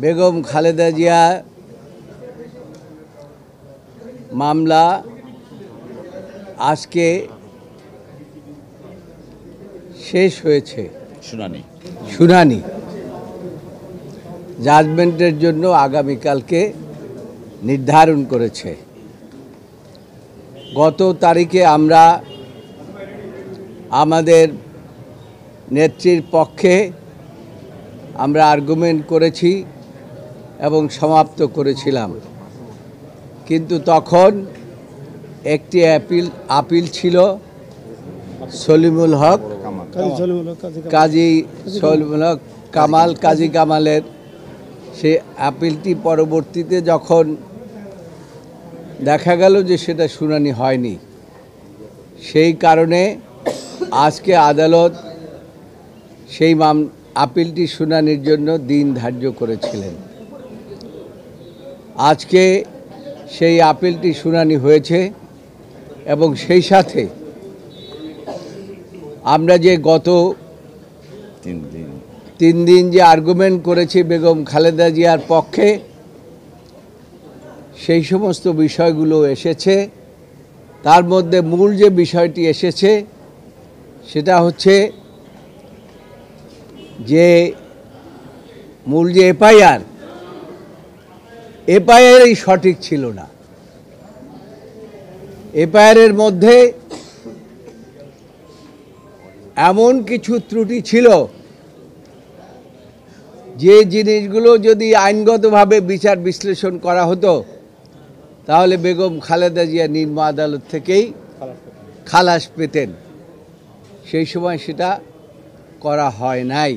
বেগম খালেদা জিয়া মামলা আজকে শেষ হয়েছে। শুনানি জাজমেন্টের জন্য আগামীকালকে নির্ধারণ করেছে। গত তারিখে আমরা আমাদের নেত্রীর পক্ষে আমরা আর্গুমেন্ট করেছি এবং সমাপ্ত করেছিলাম, কিন্তু তখন একটি আপিল ছিল সলিমুল হক কাজী কামালের। সেই আপিলটি পরবর্তীতে যখন দেখা গেল যে সেটা শুনানি হয়নি, সেই কারণে আজকে আদালত সেই আপিলটি শুনানির জন্য দিন ধার্য করেছিলেন। আজকে সেই আপিলটি শুনানি হয়েছে এবং সেই সাথে আমরা যে গত 3 দিন যে আর্গুমেন্ট করেছি বেগম খালেদা জিয়ার পক্ষে, সেই সমস্ত বিষয়গুলো এসেছে। তার মধ্যে মূল যে বিষয়টি এসেছে সেটা হচ্ছে যে মূল যে এফআইআরই সঠিক ছিল না। এফআইআরের মধ্যে এমন কিছু ত্রুটি ছিল যে জিনিসগুলো যদি আইনগতভাবে বিচার বিশ্লেষণ করা হতো তাহলে বেগম খালেদা জিয়া নিম্ন আদালত থেকেই খালাস পেতেন। সেই সময় সেটা করা হয় নাই।